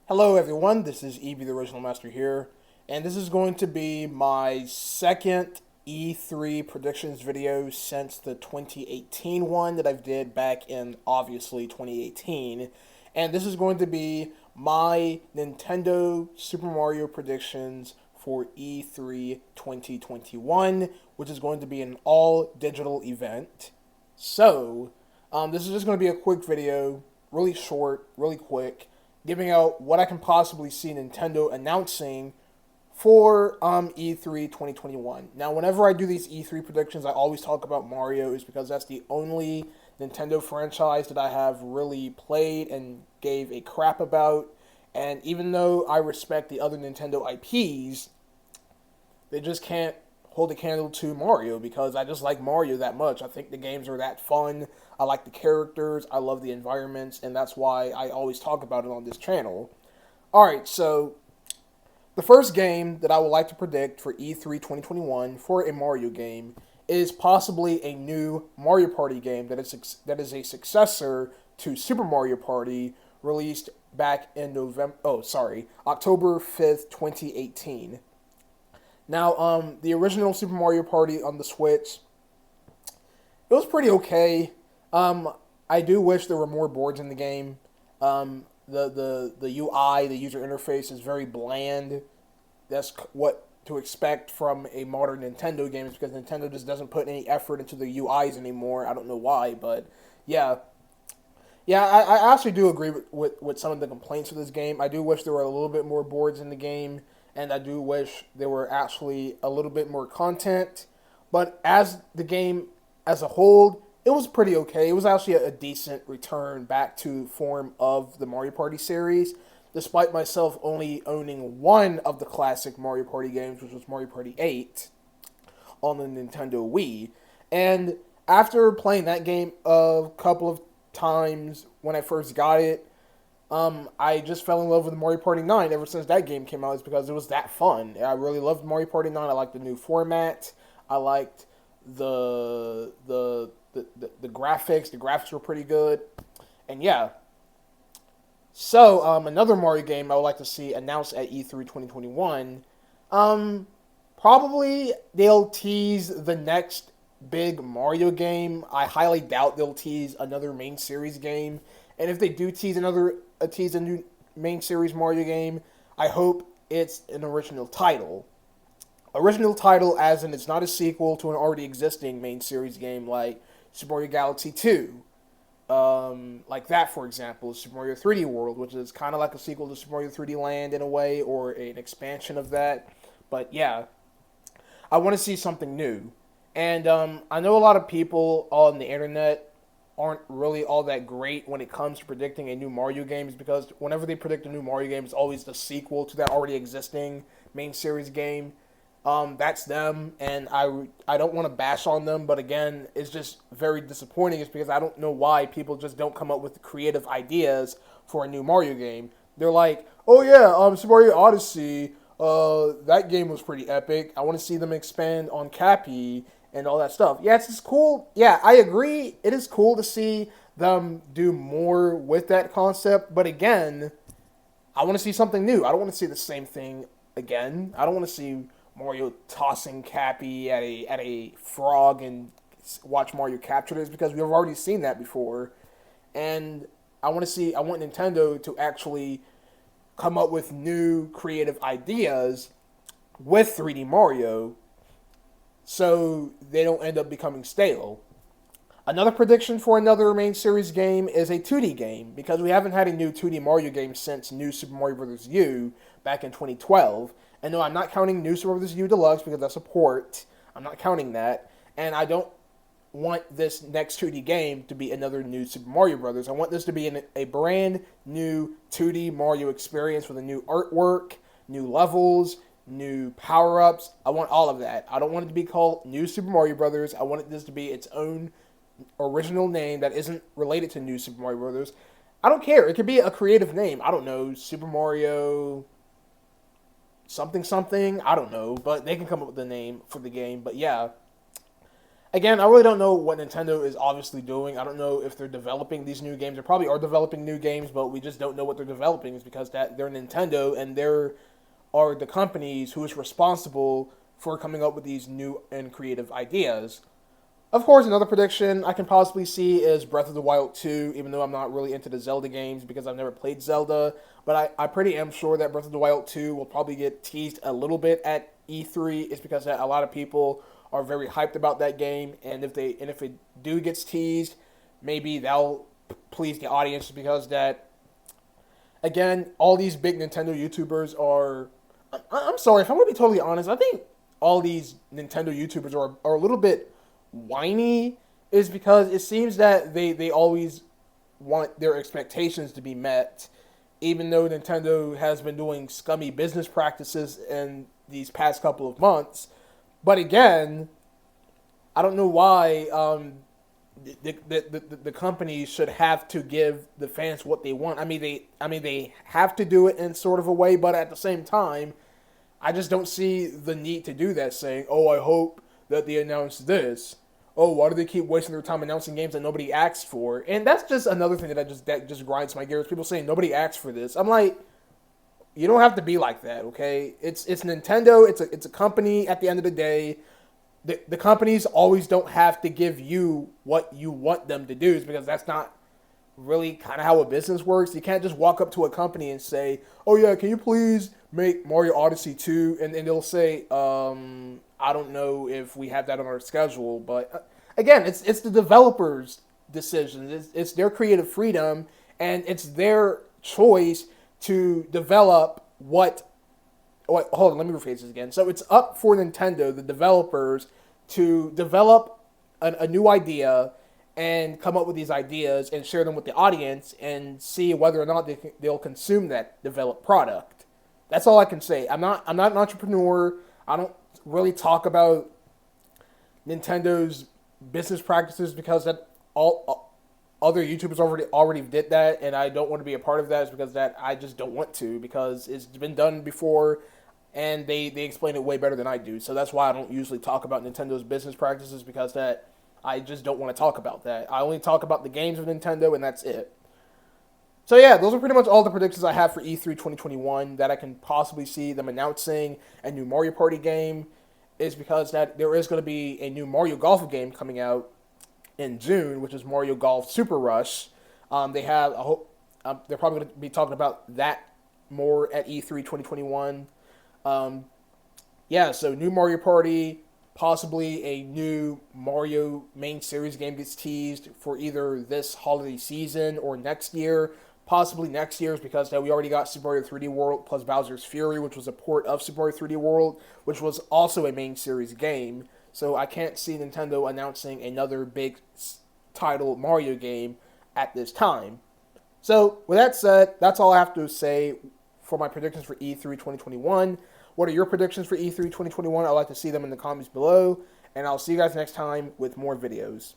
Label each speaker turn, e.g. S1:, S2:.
S1: Hello everyone, this is Eevee the Original Master here, and this is going to be my second E3 predictions video since the 2018 one that I did back in, obviously, 2018. And this is going to be my Nintendo Super Mario predictions for E3 2021, which is going to be an all-digital event. This is just going to be a quick video, really short, really quick, giving out what I can possibly see Nintendo announcing for E3 2021. Now, whenever I do these E3 predictions, I always talk about Mario, is because that's the only Nintendo franchise that I have really played and gave a crap about. And even though I respect the other Nintendo IPs, they just can't hold a candle to Mario because I just like Mario that much. I think the games are that fun. I like the characters. I love the environments, and that's why I always talk about it on this channel. Alright, so the first game that I would like to predict for E3 2021 for a Mario game is possibly a new Mario Party game that is a successor to Super Mario Party, released back in October 5th, 2018. Now, the original Super Mario Party on the Switch, it was pretty okay. I do wish there were more boards in the game. The UI, the user interface, is very bland. That's what to expect from a modern Nintendo game, is because Nintendo just doesn't put any effort into the UIs anymore. I don't know why, but yeah. Yeah, I actually do agree with some of the complaints of this game. I do wish there were a little bit more boards in the game, and I do wish there were actually a little bit more content. But as the game as a whole, it was pretty okay. It was actually a decent return back to form of the Mario Party series, despite myself only owning one of the classic Mario Party games, which was Mario Party 8 on the Nintendo Wii. And after playing that game a couple of times when I first got it, I just fell in love with Mario Party 9 ever since that game came out. It's because it was that fun. I really loved Mario Party 9. I liked the new format. I liked the graphics. The graphics were pretty good. And yeah. So, another Mario game I would like to see announced at E3 2021. Probably they'll tease the next big Mario game. I highly doubt they'll tease another main series game. And if they do tease a new main series Mario game, I hope it's an original title. Original title, as in it's not a sequel to an already existing main series game like Super Mario Galaxy 2. Like that, for example, Super Mario 3D World, which is kind of like a sequel to Super Mario 3D Land in a way, or an expansion of that. But yeah, I want to see something new. And I know a lot of people on the internet aren't really all that great when it comes to predicting a new Mario game, because whenever they predict a new Mario game, it's always the sequel to that already existing main series game. That's them, and I don't want to bash on them, but again, it's just very disappointing. It's because I don't know why people just don't come up with creative ideas for a new Mario game. They're like, oh yeah, Super Mario Odyssey, that game was pretty epic. I want to see them expand on Cappy and all that stuff. Yeah, it's just cool. Yeah, I agree. It is cool to see them do more with that concept, but again, I want to see something new. I don't want to see the same thing again. I don't want to see Mario tossing Cappy at a frog and watch Mario capture this, because we've already seen that before. And I want Nintendo to actually come up with new creative ideas with 3D Mario, so they don't end up becoming stale. Another prediction for another main series game is a 2D game, because we haven't had a new 2D Mario game since New Super Mario Bros. U back in 2012. And no, I'm not counting New Super Mario Bros. U Deluxe, because that's a port. I'm not counting that. And I don't want this next 2D game to be another new Super Mario Bros. I want this to be a brand new 2D Mario experience with a new artwork, new levels, new power-ups. I want all of that. I don't want it to be called New Super Mario Bros. I want this to be its own original name that isn't related to New Super Mario Bros. I don't care. It could be a creative name. I don't know, Super Mario something something. I don't know, but they can come up with a name for the game. But yeah, Again, I really don't know what Nintendo is obviously doing. I don't know if they're developing these new games. They probably are developing new games, but we just don't know what they're developing. Is because that they're Nintendo and they're are the companies who is responsible for coming up with these new and creative ideas. Of course, another prediction I can possibly see is Breath of the Wild 2, even though I'm not really into the Zelda games because I've never played Zelda. But I pretty am sure that Breath of the Wild 2 will probably get teased a little bit at E3. It's because a lot of people are very hyped about that game, and if it do gets teased, maybe that'll please the audience because that again, all these big Nintendo YouTubers are. I'm sorry if I'm gonna be totally honest. I think all these Nintendo YouTubers are a little bit whiny, is because it seems that they always want their expectations to be met, even though Nintendo has been doing scummy business practices in these past couple of months. But again, I don't know why the companies should have to give the fans what they want. I mean they have to do it in sort of a way, but at the same time, I just don't see the need to do that. Saying, "Oh, I hope that they announce this." Oh, why do they keep wasting their time announcing games that nobody asked for? And that's just another thing that just grinds my gears. People saying nobody asked for this. I'm like, you don't have to be like that, okay? It's Nintendo. It's a company. At the end of the day, the companies always don't have to give you what you want them to do, is because that's not really kind of how a business works. You can't just walk up to a company and say, "Oh yeah, can you please make Mario Odyssey 2?" And they'll say, "I don't know if we have that on our schedule." But again, it's the developers' decision. It's their creative freedom, and it's their choice to develop what. Oh, wait, hold on, let me rephrase this again. So it's up for Nintendo, the developers, to develop a new idea and come up with these ideas and share them with the audience and see whether or not they'll consume that developed product. That's all I can say. I'm not an entrepreneur. I don't really talk about Nintendo's business practices because that all other YouTubers already did that, and I don't want to be a part of that. Is because that I just don't want to, because it's been done before, and they explain it way better than I do. So that's why I don't usually talk about Nintendo's business practices, because that I just don't want to talk about that. I only talk about the games of Nintendo, and that's it. So yeah, those are pretty much all the predictions I have for E3 2021 that I can possibly see them announcing a new Mario Party game. Is because that there is going to be a new Mario Golf game coming out in June, which is Mario Golf Super Rush. They have I hope they're probably going to be talking about that more at E3 2021. Um, yeah, so new Mario Party, possibly a new Mario main series game gets teased for either this holiday season or next year. Possibly next year's, because we already got Super Mario 3D World plus Bowser's Fury, which was a port of Super Mario 3D World, which was also a main series game. So I can't see Nintendo announcing another big title Mario game at this time. So with that said, that's all I have to say for my predictions for E3 2021. What are your predictions for E3 2021? I'd like to see them in the comments below, and I'll see you guys next time with more videos.